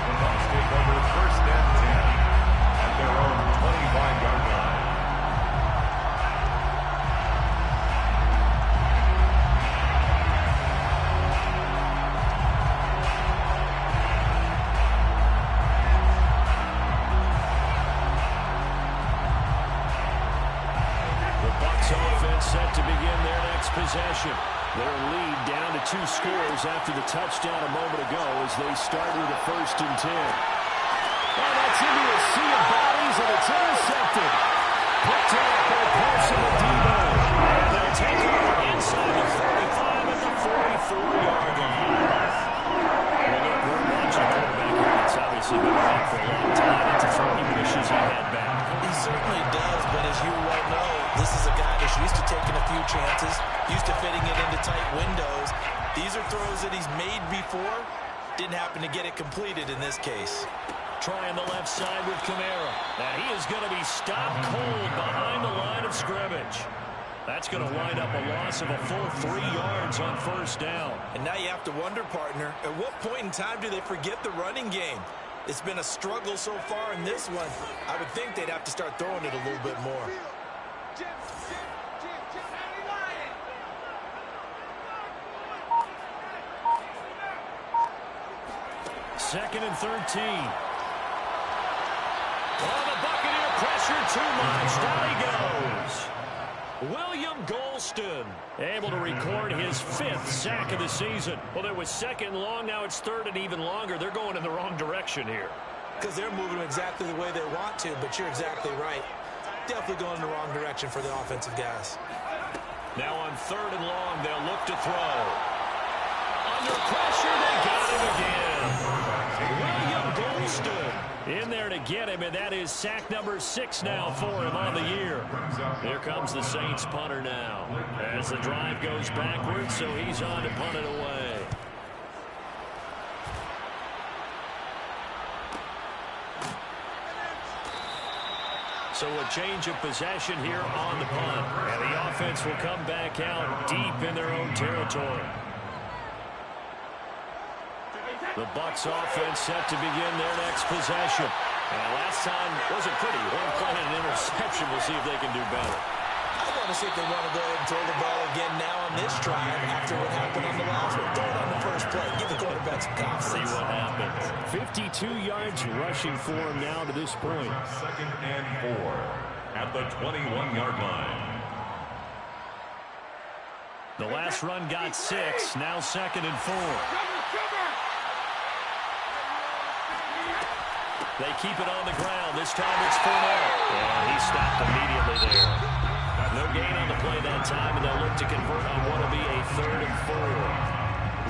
The Bucs take over 1st and 10 at their own 25-yard line. Set to begin their next possession. Their lead down to 2 scores after the touchdown a moment ago as they start with a 1st and 10. And that's into a sea of bodies, and it's intercepted. Picked up by Paulson Adebo. And that's take over inside the 45 at the 44-yard line. Well, look, we're watching a quarterback here that's obviously been around for a long time. It's a throw he wishes he had back. He certainly does, but as you well know, this is a guy that's used to taking a few chances, used to fitting it into tight windows. These are throws that he's made before. Didn't happen to get it completed in this case. Trying the left side with Kamara. Now he is going to be stopped cold behind the line of scrimmage. That's going to wind up a loss of a full 3 yards on first down. And now you have to wonder, partner, at what point in time do they forget the running game? It's been a struggle so far in this one. I would think they'd have to start throwing it a little bit more. Second and 13. Oh, the Buccaneer pressure too much. Down he goes. William Golston able to record his 5th sack of the season. Well, it was second and long. Now it's third and even longer. They're going in the wrong direction here. Because they're moving exactly the way they want to, but you're exactly right. Definitely going in the wrong direction for the offensive guys. Now on third and long, they'll look to throw. Under pressure, they got him again. William Golston in there to get him, and that is sack number 6 now for him on the year. Here comes the Saints punter now. As the drive goes backwards, so he's on to punt it away. So a change of possession here on the punt. And the offense will come back out deep in their own territory. The Bucs offense set to begin their next possession. And last time wasn't pretty. One play and an interception. We'll see if they can do better. I want to see if they want to go ahead and throw the ball again now on this drive after what happened on the last one. Throw it on the first play. Give the quarterback some confidence. See what happens. 52 yards rushing for him now to this point. Second and 4 at the 21-yard line. The last run got 6. Now second and 4. They keep it on the ground. This time it's Fournette. And he stopped immediately there. No gain on the play that time, and they'll look to convert on what will be a 3rd and 4.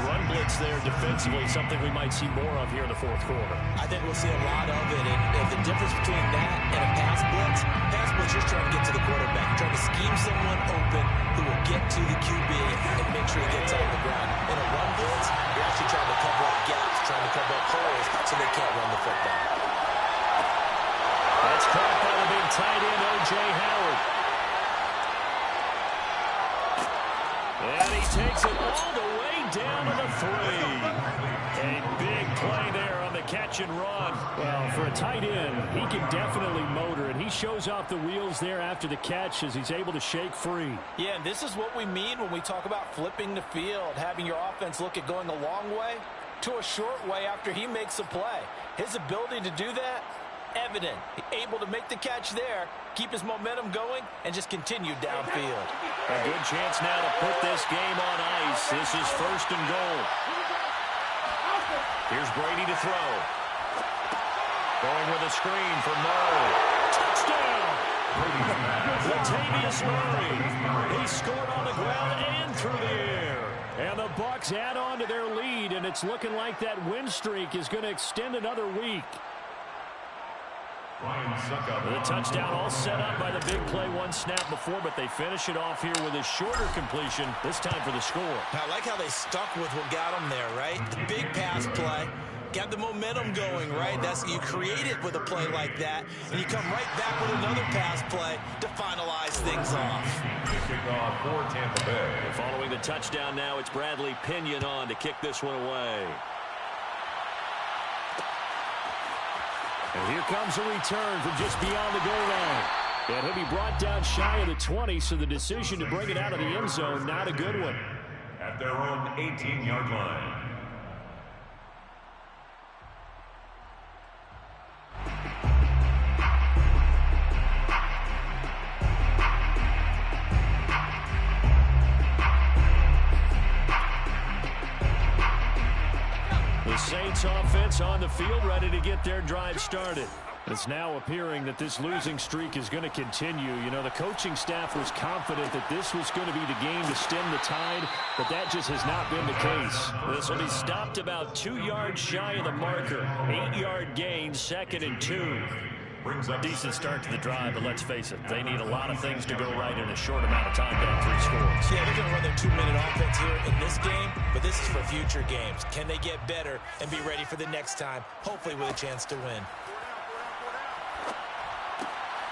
Run blitz there defensively, something we might see more of here in the 4th quarter. I think we'll see a lot of it. And the difference between that and a pass blitz just trying to get to the quarterback, trying to scheme someone open who will get to the QB and make sure he gets on the ground. In a run blitz, you're actually trying to cover up gaps, trying to cover up holes so they can't run the football. That's caught by the big tight end, O.J. Howard. And he takes it all the way down to the 3. A big play there on the catch and run. Well, for a tight end, he can definitely motor, and he shows off the wheels there after the catch as he's able to shake free. Yeah, and this is what we mean when we talk about flipping the field, having your offense look at going a long way to a short way after he makes a play. His ability to do that, evident. Able to make the catch there, keep his momentum going, and just continue downfield. A good chance now to put this game on ice. This is 1st and goal. Here's Brady to throw. Going with a screen for Murray. Touchdown! Latavius Murray. He scored on the ground and through the air. And the Bucs add on to their lead, and it's looking like that win streak is going to extend another week. The touchdown all set up by the big play one snap before, but they finish it off here with a shorter completion, this time for the score. I like how they stuck with what got them there, right? The big pass play, got the momentum going, right? You create it with a play like that, and you come right back with another pass play to finalize things off. Kickoff for Tampa Bay. Following the touchdown now, it's Bradley Pinion on to kick this one away. And here comes a return from just beyond the goal line. And he'll be brought down shy of the 20, so the decision to bring it out of the end zone, not a good one. At their own 18-yard line. The Saints offense on the field, ready to get their drive started. It's now appearing that this losing streak is going to continue. You know, the coaching staff was confident that this was going to be the game to stem the tide, but that just has not been the case. This will be stopped about 2 yards shy of the marker. 8-yard gain, 2nd and 2. Decent start to the drive, but let's face it, they need a lot of things to go right in a short amount of time to have 3 scores. Yeah, they're going to run their 2-minute offense here in this game, but this is for future games. Can they get better and be ready for the next time, hopefully with a chance to win?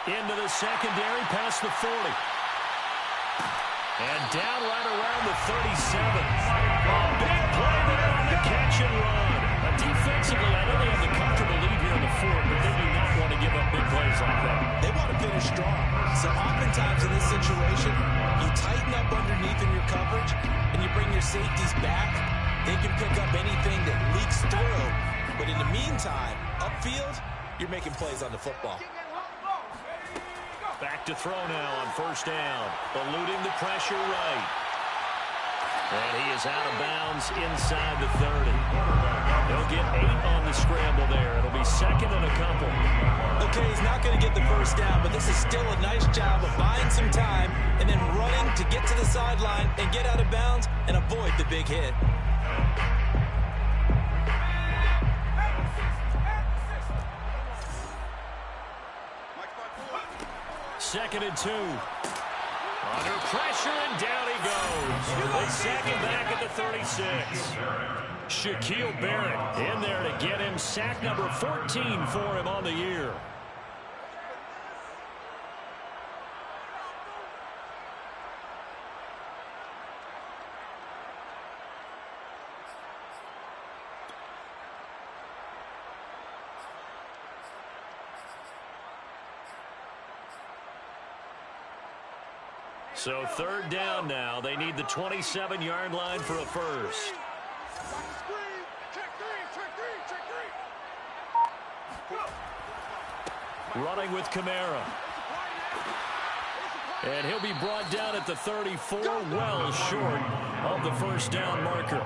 Into the secondary, past the 40. And down right around the 37. A big play there on the catch and run. Defensively, I know they have the comfortable lead here in the 4th, but they do not want to give up big plays like that. They want to finish strong. So oftentimes in this situation, you tighten up underneath in your coverage, and you bring your safeties back. They can pick up anything that leaks through. But in the meantime, upfield, you're making plays on the football. Back to throw now on 1st down. Eluding the pressure right. And he is out of bounds inside the 30. He'll get 8 on the scramble there. It'll be 2nd and a couple. Okay, he's not going to get the 1st down, but this is still a nice job of buying some time and then running to get to the sideline and get out of bounds and avoid the big hit. 2nd and 2. Under pressure, and down he goes. They sack him back at the 36. Shaquille Barrett in there to get him sack number 14 for him on the year. So 3rd down now. They need the 27-yard line for a first. Running with Kamara. And he'll be brought down at the 34, well short of the 1st down marker.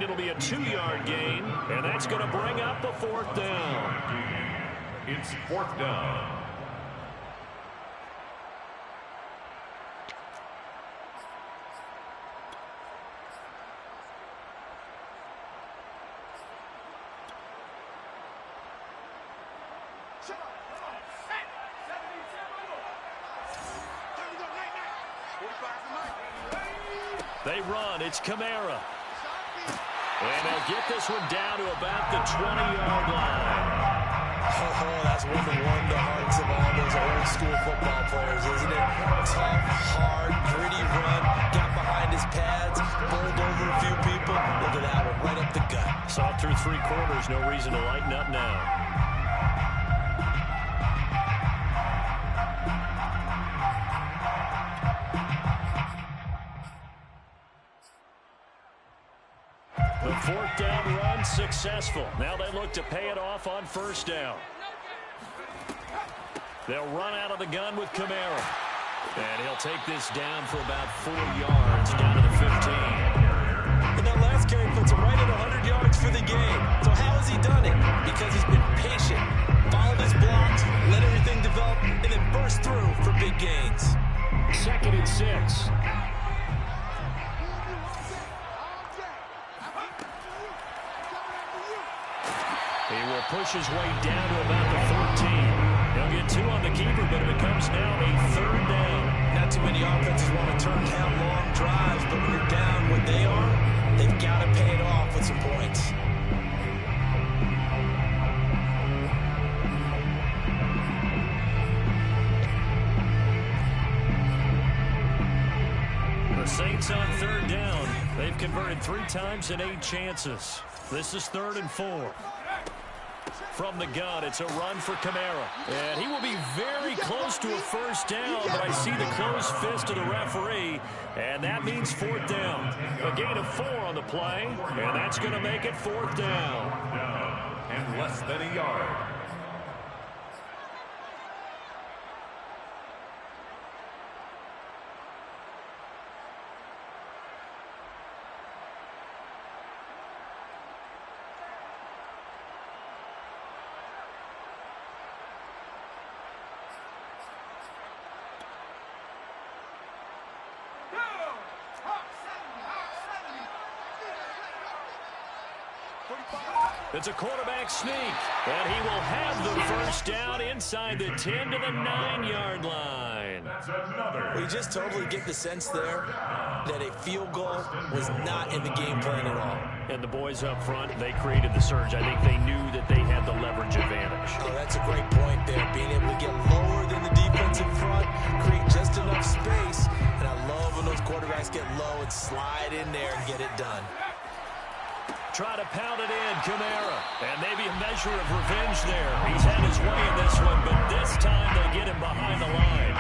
It'll be a 2-yard gain, and that's going to bring up a 4th down. It's 4th down. They run. It's Kamara. And they'll get this one down to about the 20-yard line. Oh, that's one to warm the hearts of all those old school football players, isn't it? Tough, hard, gritty run. Got behind his pads, bowled over a few people. Look at that one, right up the gut. Saw it through 3 quarters. No reason to lighten up now. The 4th down run successful. Now they look to pay it off on 1st down. They'll run out of the gun with Kamara. And he'll take this down for about 4 yards down to the 15. And that last carry puts him right at 100 yards for the game. So how has he done it? Because he's been patient, followed his blocks, let everything develop, and then burst through for big gains. 2nd and 6. He will push his way down to about the 14. He'll get 2 on the keeper, but it becomes now a 3rd down. Not too many offenses want to turn down long drives, but when you're down what they are, they've got to pay it off with some points. The Saints on 3rd down. They've converted 3 times in 8 chances. This is 3rd and 4. From the gun, it's a run for Kamara. And he will be very close to a 1st down, but I see the closed fist of the referee, and that means 4th down. A gain of 4 on the play, and that's going to make it 4th down. Down and less than a yard. It's a quarterback sneak, and he will have the first down inside the 10 to the 9-yard line. We just totally get the sense there that a field goal was not in the game plan at all. And the boys up front, they created the surge. I think they knew that they had the leverage advantage. Oh, that's a great point there. Being able to get lower than the defense in front, create just enough space. And I love when those quarterbacks get low and slide in there and get it done. Try to pound it in, Kamara. And maybe a measure of revenge there. He's had his way in this one, but this time they get him behind the line.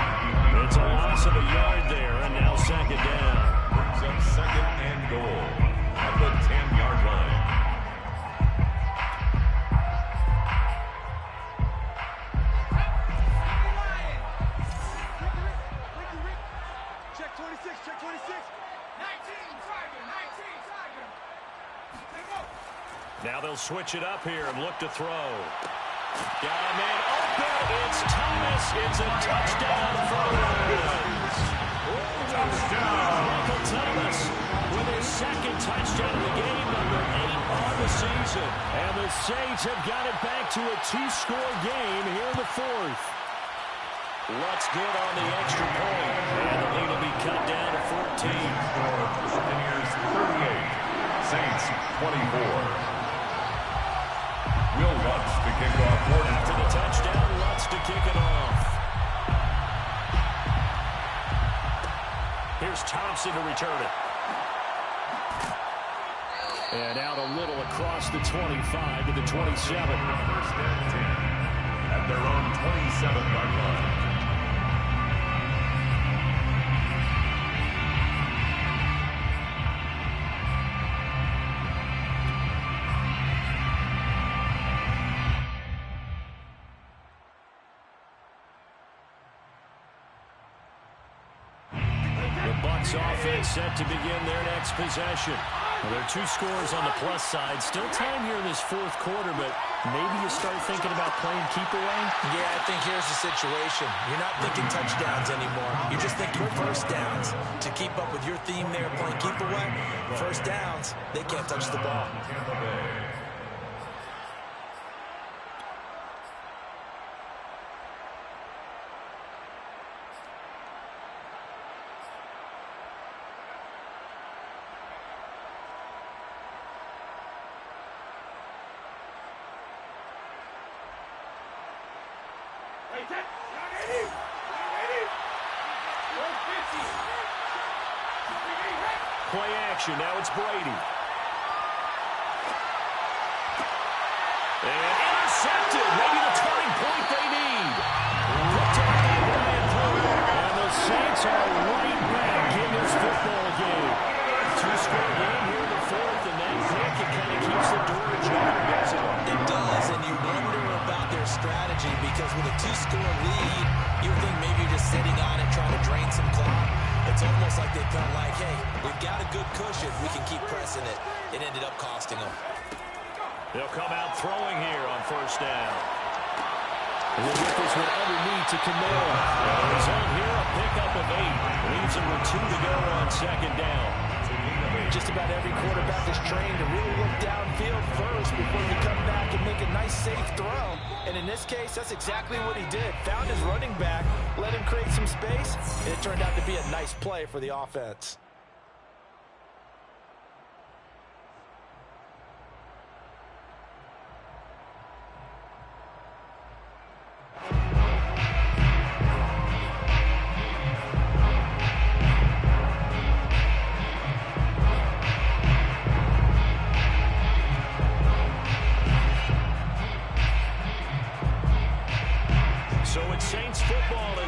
It's a loss of a yard there, and now second down. Brings up second and goal at the 10-yard line. Check 26, check 26. 19, Tiger, 19, Tiger. Now they'll switch it up here and look to throw. Got a man open. It's Thomas. It's a touchdown for the Lions. Michael Thomas with his second touchdown of the game, number 8 on the season. And the Saints have got it back to a 2-score game here in the 4th. Let's get on the extra point. And the lead will be cut down to 14. Buccaneers 38, Saints 24. Will Lutz to kick off. To the touchdown, Lutz to kick it off. Here's Thompson to return it. And out a little across the 25 to the 27. First and 10 at their own 27-yard line. Offense set to begin their next possession. Well, there are 2 scores on the plus side. Still time here in this 4th quarter, but maybe you start thinking about playing keep away? Yeah, I think here's the situation. You're not thinking touchdowns anymore. You're just thinking first downs. To keep up with your theme there, playing keep away, first downs, they can't touch the ball. Play action. Now it's Brady. And intercepted. Maybe the turning point they need. Picked up by Brian Brewer. And the Saints are right back in this football game. 2-score game here in the 4th, and that pick, it kind of keeps the door ajar, doesn't it? It does, and you wonder about their strategy because with a 2-score lead, you would think maybe you're just sitting on it trying to drain some clock. It's almost like they felt like, hey, we've got a good cushion. We can keep pressing it. It ended up costing them. They'll come out throwing here on first down. We'll get this one underneath to Kamara. He's on here, a pickup of 8. Leaves him with 2 to go on second down. Just about every quarterback is trained to really look downfield first before you come back and make a nice, safe throw. And in this case, that's exactly what he did. Found his running back, let him create some space, and it turned out to be a nice play for the offense.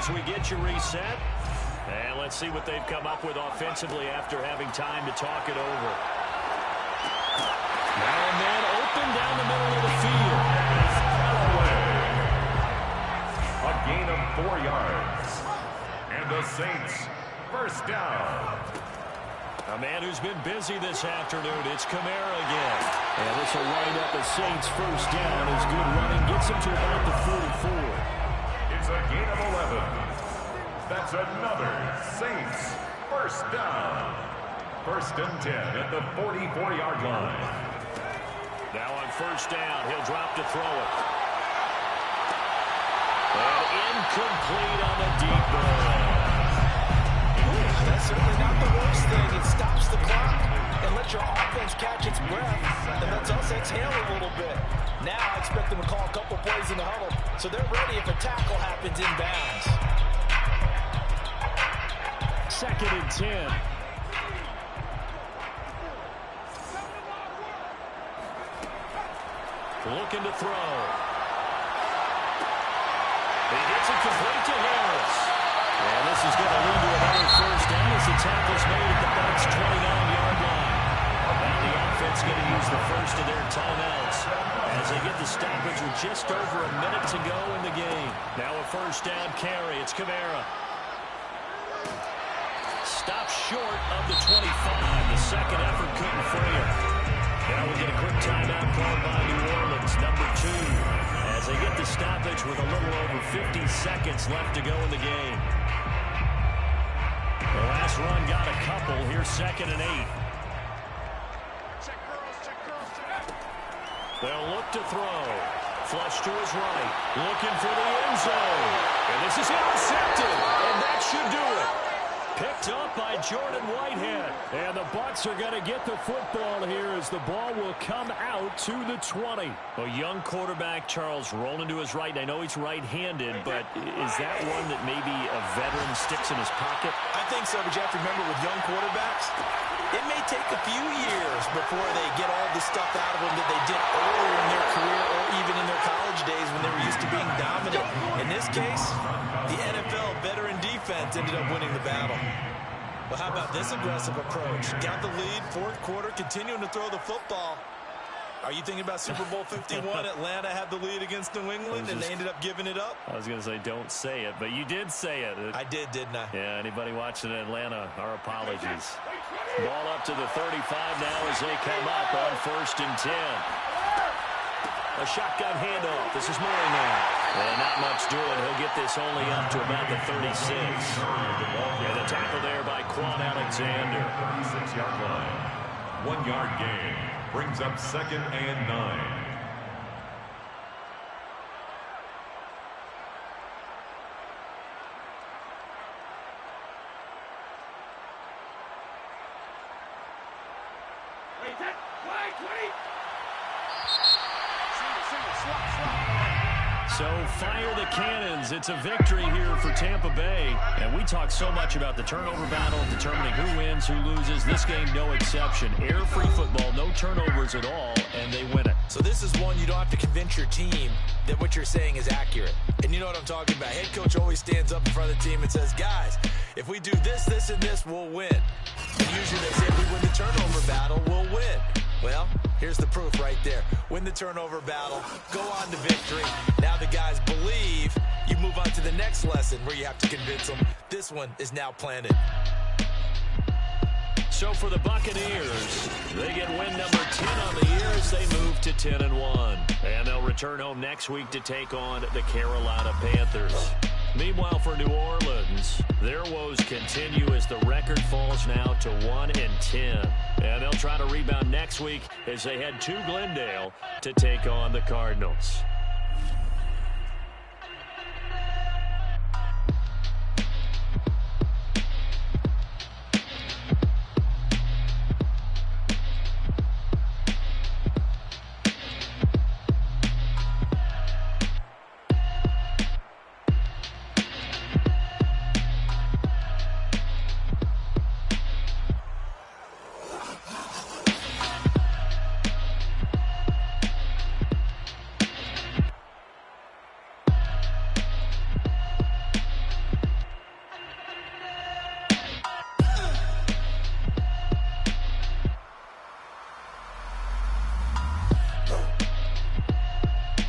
We get you reset. And let's see what they've come up with offensively after having time to talk it over. Now and then open down the middle of the field. A gain of 4 yards. And the Saints first down. A man who's been busy this afternoon. It's Kamara again. And this will wind up a Saints first down as good running gets him to about the 44. It's a gain of 11. That's another Saints first down. First and 10 at the 44-yard line. Now on first down, he'll drop to throw it. And incomplete on the deep ball. That's certainly not the worst thing. It stops the clock and lets your offense catch its breath and lets us exhale a little bit. Now I expect them to call a couple plays in the huddle so they're ready if a tackle happens inbounds. Second and 10. Looking to throw. He gets it complete to Harris. And this is going to lead to another first down as the tackle's made at the Bucs' 29-yard line. Now the offense going to use the first of their timeouts as they get the stoppage with just over a minute to go in the game. Now a first down carry. It's Kamara. Stopped short of the 25. The second effort couldn't free it. Now we get a quick timeout called by New Orleans, number 2, as they get the stoppage with a little over 50 seconds left to go in the game. The last run got a couple. Here's second and 8. They'll look to throw. Flush to his right. Looking for the end zone. And this is intercepted. And that should do it. Picked up by Jordan Whitehead. And the Bucs are going to get the football here as the ball will come out to the 20. A young quarterback, Charles, rolling to his right. I know he's right-handed, but is that one that maybe a veteran sticks in his pocket? I think so, but you have to remember with young quarterbacks, it may take a few years before they get all the stuff out of them that they did earlier in their career or even in their college days when they were used to being dominant. In this case, the NFL veteran defense ended up winning the battle. Well, how about this aggressive approach? Got the lead, fourth quarter, continuing to throw the football. Are you thinking about Super Bowl 51? Atlanta had the lead against New England, and they ended up giving it up? I was going to say don't say it, but you did say it. I did, didn't I? Yeah, anybody watching Atlanta, our apologies. Ball up to the 35 now as they come up on first and 10. A shotgun handoff. This is Murray now. And not much doing. He'll get this only up to about the 36. And the tackle there by Quan Alexander. 36-yard line. 1-yard gain. Brings up second and 9. So fire the cannons. It's a victory here for Tampa Bay. And we talk so much about the turnover battle, determining who wins, who loses. This game, no exception. Air-free football, no turnovers at all, and they win it. So this is one you don't have to convince your team that what you're saying is accurate. And you know what I'm talking about. Head coach always stands up in front of the team and says, guys, if we do this, this, and this, we'll win. And usually they say if we win the turnover battle, we'll win. Well, here's the proof right there. Win the turnover battle, go on to victory. Now the guys believe. You move on to the next lesson where you have to convince them this one is now planted. So for the Buccaneers, they get win number 10 on the year as they move to 10-1. And they'll return home next week to take on the Carolina Panthers. Meanwhile, for New Orleans, their woes continue as the record falls now to 1-10. And they'll try to rebound next week as they head to Glendale to take on the Cardinals.